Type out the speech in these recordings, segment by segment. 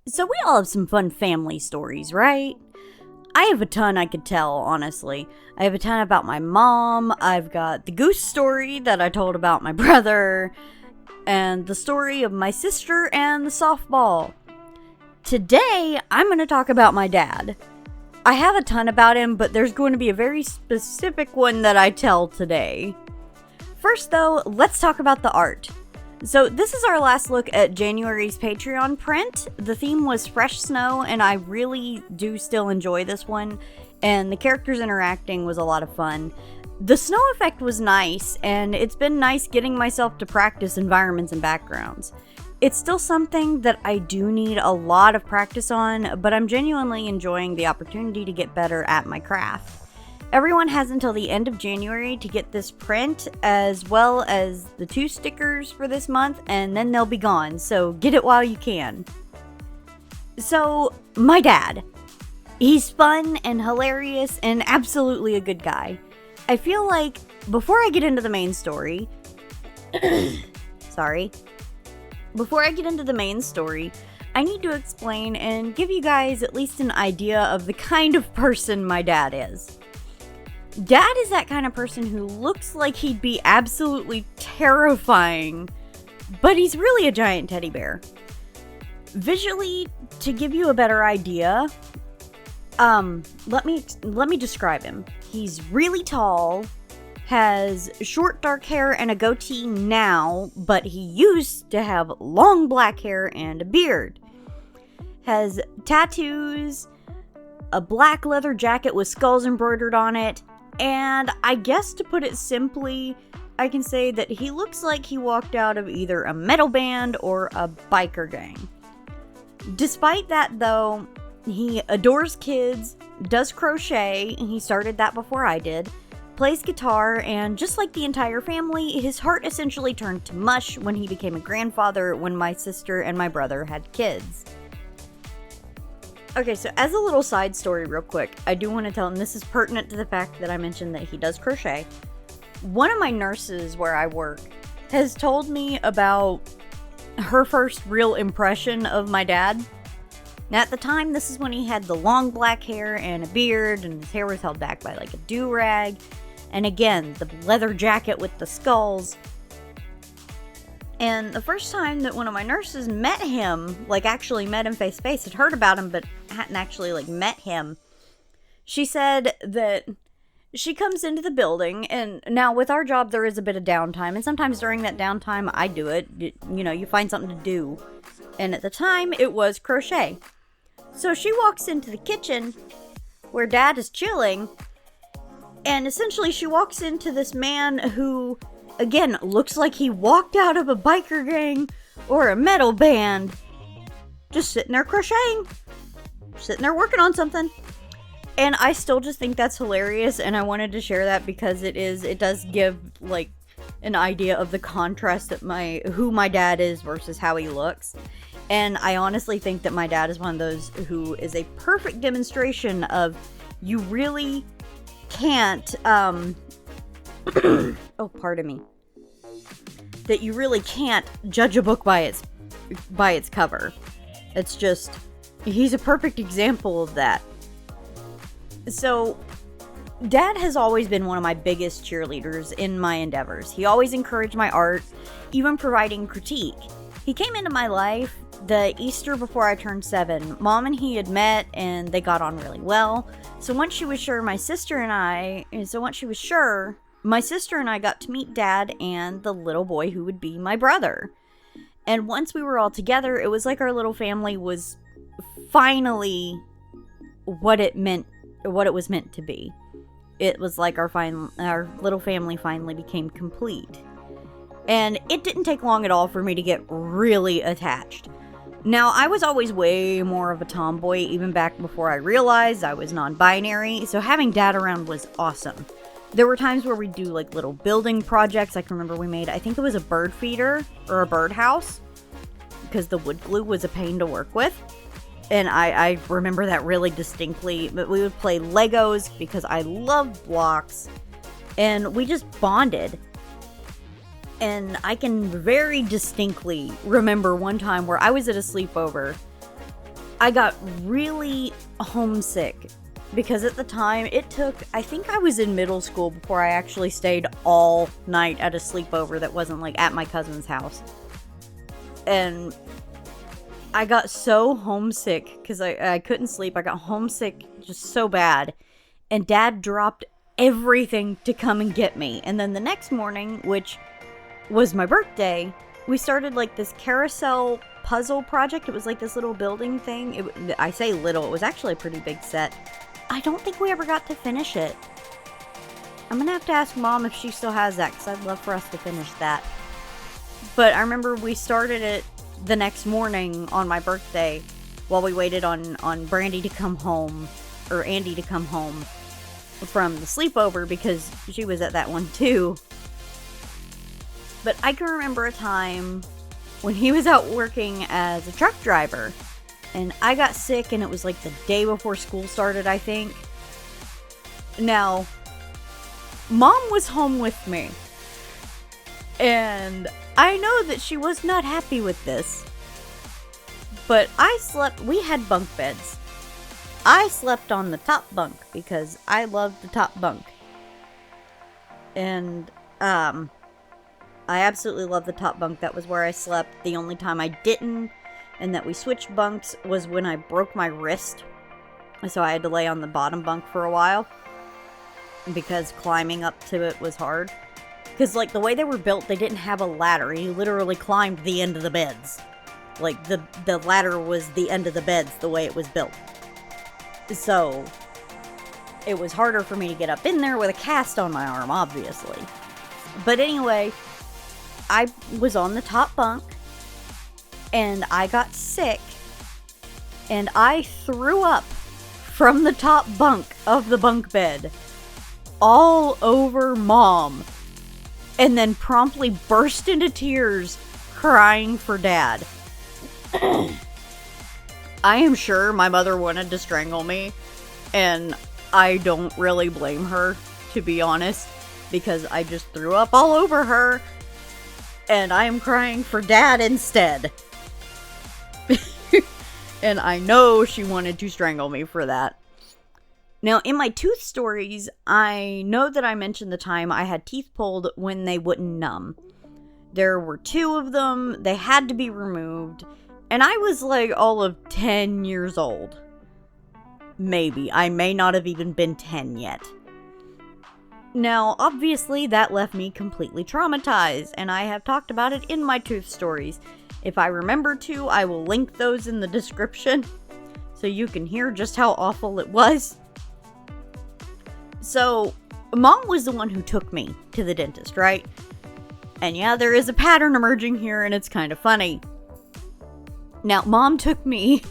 So we all have some fun family stories, right? I have a ton I could tell, honestly. I have a ton about my mom. I've got the goose story that I told about my brother, and the story of my sister and the softball. Today, I'm going to talk about my dad. I have a ton about him, but there's going to be a very specific one that I tell today. First, though, let's talk about the art. So this is our last look at January's Patreon print. The theme was Fresh Snow, and I really do still enjoy this one, and the characters interacting was a lot of fun. The snow effect was nice, and it's been nice getting myself to practice environments and backgrounds. It's still something that I do need a lot of practice on, but I'm genuinely enjoying the opportunity to get better at my craft. Everyone has until the end of January to get this print, as well as the 2 stickers for this month, and then they'll be gone, so get it while you can. So, my dad. He's fun and hilarious and absolutely a good guy. I feel like, before I get into the main story... Before I get into the main story, I need to explain and give you guys at least an idea of the kind of person my dad is. Dad is that kind of person who looks like he'd be absolutely terrifying, but he's really a giant teddy bear. Visually, to give you a better idea, let me describe him. He's really tall, has short dark hair and a goatee now, but he used to have long black hair and a beard. Has tattoos, a black leather jacket with skulls embroidered on it, and I guess to put it simply, I can say that he looks like he walked out of either a metal band or a biker gang. Despite that though, he adores kids, does crochet, and he started that before I did, plays guitar, and just like the entire family, his heart essentially turned to mush when he became a grandfather when my sister and my brother had kids. Okay, so as a little side story real quick, I do want to tell him, this is pertinent to the fact that I mentioned that he does crochet. One of my nurses where I work has told me about her first real impression of my dad. Now at the time, this is when he had the long black hair and a beard, and his hair was held back by like a do-rag. And again, the leather jacket with the skulls. And the first time that one of my nurses met him, like actually met him face to face, had heard about him but hadn't actually like met him, she said that she comes into the building, and now with our job there is a bit of downtime, and sometimes during that downtime I do it, you find something to do. And at the time it was crochet. So she walks into the kitchen where Dad is chilling, and essentially she walks into this man who, again, looks like he walked out of a biker gang or a metal band, just sitting there crocheting, sitting there working on something. And I still just think that's hilarious, and I wanted to share that because it does give like an idea of the contrast that who my dad is versus how he looks. And I honestly think that my dad is one of those who is a perfect demonstration of you really can't oh, pardon me. That you really can't judge a book by its cover. It's just, he's a perfect example of that. So, Dad has always been one of my biggest cheerleaders in my endeavors. He always encouraged my art, even providing critique. He came into my life the Easter before I turned 7. Mom and he had met, and they got on really well. So once she was sure, my sister and I got to meet Dad and the little boy who would be my brother. And once we were all together, it was like our little family was finally what it was meant to be. It was like our little family finally became complete. And it didn't take long at all for me to get really attached. Now, I was always way more of a tomboy, even back before I realized I was non-binary, so having Dad around was awesome. There were times where we'd do like little building projects. I can remember we made, I think it was a bird feeder or a birdhouse, because the wood glue was a pain to work with. And I remember that really distinctly. But we would play Legos because I loved blocks, and we just bonded. And I can very distinctly remember one time where I was at a sleepover I got really homesick because at the time I think I was in middle school before I actually stayed all night at a sleepover that wasn't like at my cousin's house. And I got so homesick because I couldn't sleep. I got homesick just so bad. And Dad dropped everything to come and get me. And then the next morning, which was my birthday, we started like this carousel puzzle project. It was like this little building thing. I say little, it was actually a pretty big set. I don't think we ever got to finish it. I'm gonna have to ask Mom if she still has that, because I'd love for us to finish that. But I remember we started it the next morning on my birthday while we waited on Brandy to come home, or Andy to come home from the sleepover, because she was at that one too. But I can remember a time when he was out working as a truck driver, and I got sick, and it was like the day before school started, I think. Now, Mom was home with me, and I know that she was not happy with this, but we had bunk beds. I slept on the top bunk because I loved the top bunk. And, I absolutely loved the top bunk. That was where I slept. The only time I didn't, and that we switched bunks, was when I broke my wrist. So I had to lay on the bottom bunk for a while, because climbing up to it was hard. Because, like, the way they were built, they didn't have a ladder. You literally climbed the end of the beds. Like, the ladder was the end of the beds, the way it was built. So, it was harder for me to get up in there with a cast on my arm, obviously. But anyway, I was on the top bunk, and I got sick, and I threw up from the top bunk of the bunk bed all over Mom, and then promptly burst into tears, crying for Dad. I am sure my mother wanted to strangle me, and I don't really blame her, to be honest, because I just threw up all over her, and I am crying for Dad instead. And I know she wanted to strangle me for that. Now, in my tooth stories, I know that I mentioned the time I had teeth pulled when they wouldn't numb. There were 2 of them, they had to be removed, and I was like all of 10 years old. Maybe. I may not have even been 10 yet. Now, obviously, that left me completely traumatized, and I have talked about it in my tooth stories. If I remember to, I will link those in the description, so you can hear just how awful it was. So, Mom was the one who took me to the dentist, right? And yeah, there is a pattern emerging here, and it's kind of funny. Now, Mom took me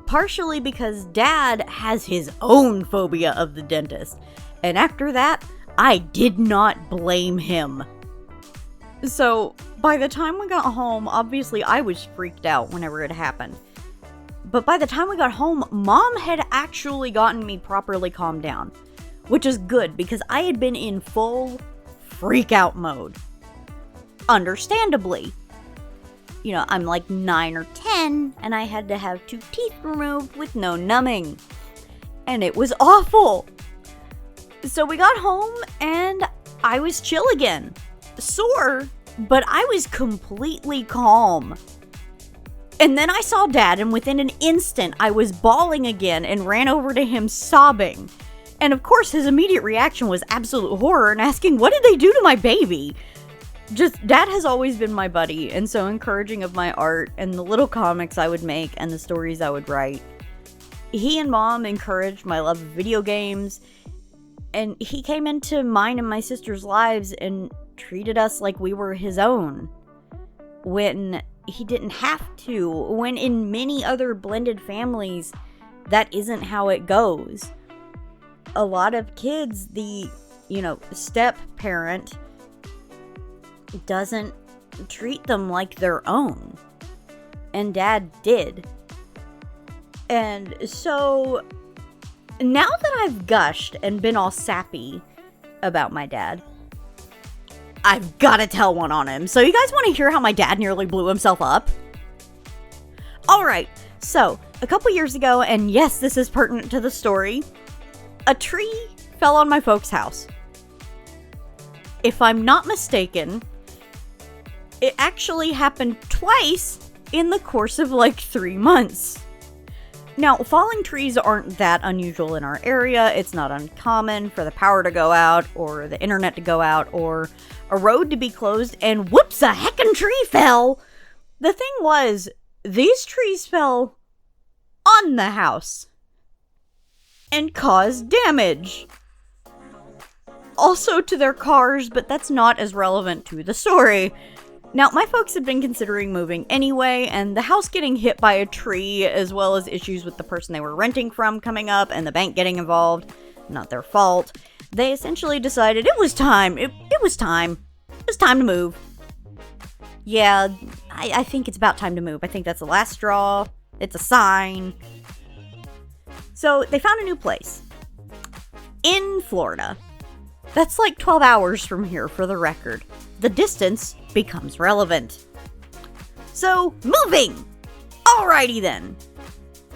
partially because Dad has his own phobia of the dentist. And after that, I did not blame him. So, by the time we got home, obviously I was freaked out whenever it happened. But by the time we got home, Mom had actually gotten me properly calmed down. Which is good, because I had been in full freak out mode. Understandably. You know, I'm like 9 or 10, and I had to have 2 teeth removed with no numbing. And it was awful. So we got home, and I was chill again. Sore, but I was completely calm. And then I saw Dad, and within an instant, I was bawling again and ran over to him sobbing. And of course, his immediate reaction was absolute horror and asking, what did they do to my baby? Dad has always been my buddy, and so encouraging of my art and the little comics I would make and the stories I would write. He and Mom encouraged my love of video games, and he came into mine and my sister's lives and treated us like we were his own. When he didn't have to, when in many other blended families, that isn't how it goes. A lot of kids, the, step parent doesn't treat them like their own. And Dad did. And so, now that I've gushed and been all sappy about my dad, I've gotta tell one on him. So you guys want to hear how my dad nearly blew himself up? Alright, So, a couple years ago, and yes, this is pertinent to the story, a tree fell on my folks' house. If I'm not mistaken, it actually happened twice in the course of like 3 months. Now, falling trees aren't that unusual in our area. It's not uncommon for the power to go out, or the internet to go out, or a road to be closed, and whoops, a heckin' tree fell! The thing was, these trees fell on the house and caused damage. Also to their cars, but that's not as relevant to the story. Now, my folks had been considering moving anyway, and the house getting hit by a tree, as well as issues with the person they were renting from coming up and the bank getting involved, not their fault, they essentially decided it was time. It was time. It was time to move. Yeah, I think it's about time to move. I think that's the last straw. It's a sign. So, they found a new place. In Florida. That's like 12 hours from here, for the record. The distance becomes relevant. So, moving! Alrighty then.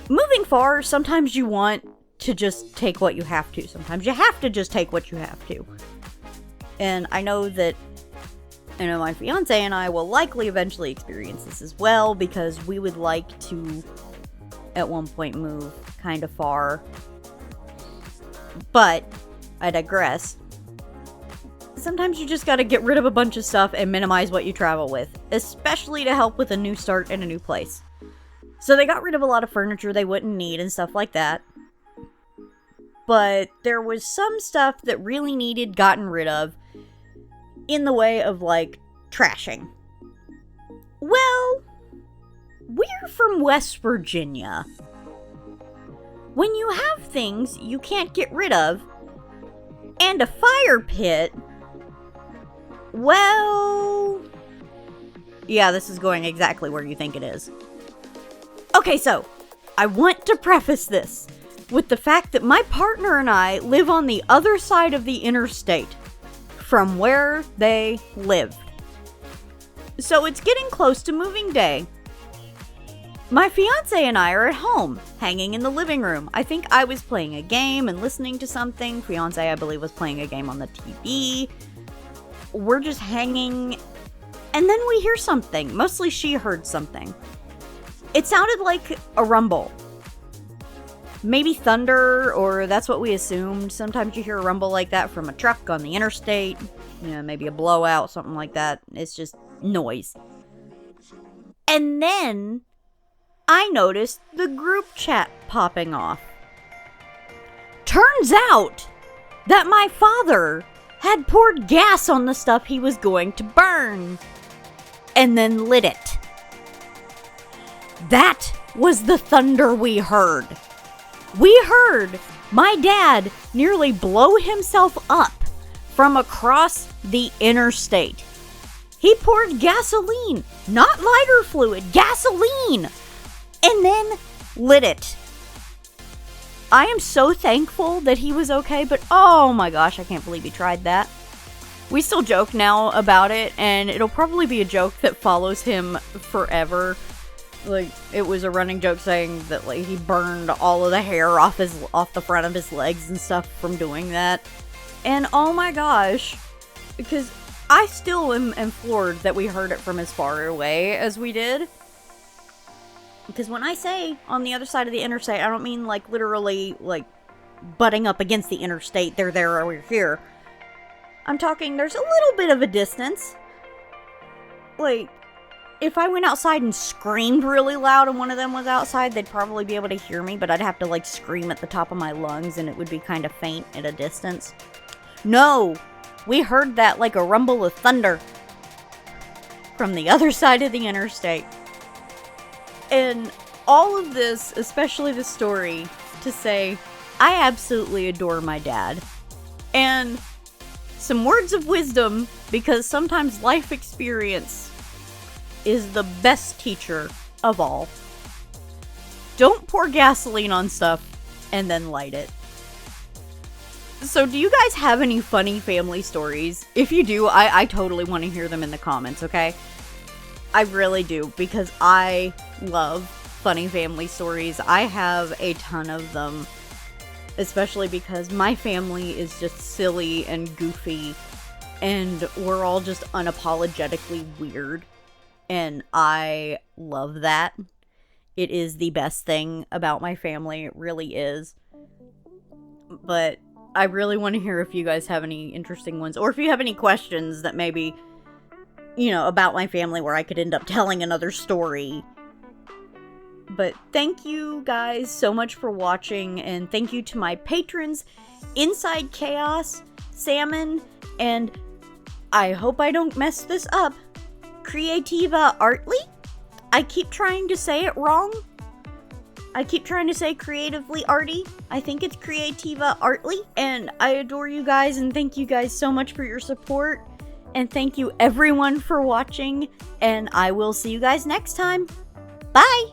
Moving far, sometimes you want to just take what you have to. Sometimes you have to just take what you have to. And I know that, my fiance and I will likely eventually experience this as well, because we would like to, at one point, move kind of far. But, I digress. Sometimes you just gotta get rid of a bunch of stuff and minimize what you travel with, especially to help with a new start in a new place. So they got rid of a lot of furniture they wouldn't need and stuff like that. But there was some stuff that really needed gotten rid of in the way of, like, trashing. Well, we're from West Virginia. When you have things you can't get rid of, and a fire pit, well, yeah, this is going exactly where you think it is. Okay, so, I want to preface this with the fact that my partner and I live on the other side of the interstate from where they lived. So it's getting close to moving day. My fiance and I are at home, hanging in the living room. I think I was playing a game and listening to something. Fiance, I believe, was playing a game on the TV. We're just hanging, and then we hear something. Mostly she heard something. It sounded like a rumble. Maybe thunder, or that's what we assumed. Sometimes you hear a rumble like that from a truck on the interstate. Maybe a blowout, something like that. It's just noise. And then I noticed the group chat popping off. Turns out that my father had poured gas on the stuff he was going to burn, and then lit it. That was the thunder we heard. We heard my dad nearly blow himself up from across the interstate. He poured gasoline, not lighter fluid, gasoline, and then lit it. I am so thankful that he was okay, but oh my gosh, I can't believe he tried that. We still joke now about it, and it'll probably be a joke that follows him forever. Like, it was a running joke saying that, like, he burned all of the hair off the front of his legs and stuff from doing that. And oh my gosh, because I still am floored that we heard it from as far away as we did. Because when I say on the other side of the interstate, I don't mean, like, literally, like, butting up against the interstate, they're there or we're here. I'm talking, there's a little bit of a distance. Like, if I went outside and screamed really loud and one of them was outside, they'd probably be able to hear me, but I'd have to, like, scream at the top of my lungs, and it would be kind of faint at a distance. No! We heard that like a rumble of thunder from the other side of the interstate. And all of this, especially the story, to say, I absolutely adore my dad. And some words of wisdom, because sometimes life experience is the best teacher of all. Don't pour gasoline on stuff and then light it. So do you guys have any funny family stories? If you do, I totally want to hear them in the comments, okay? I really do, because I love funny family stories. I have a ton of them, especially because my family is just silly and goofy, and we're all just unapologetically weird, and I love that. It is the best thing about my family, it really is. But I really want to hear if you guys have any interesting ones, or if you have any questions that maybe, about my family where I could end up telling another story. But thank you guys so much for watching, and thank you to my patrons, Inside Chaos, Salmon, and I hope I don't mess this up, Creativa Artly? I keep trying to say it wrong. I keep trying to say creatively arty. I think it's Creativa Artly. And I adore you guys, and thank you guys so much for your support. And thank you everyone for watching. And I will see you guys next time. Bye!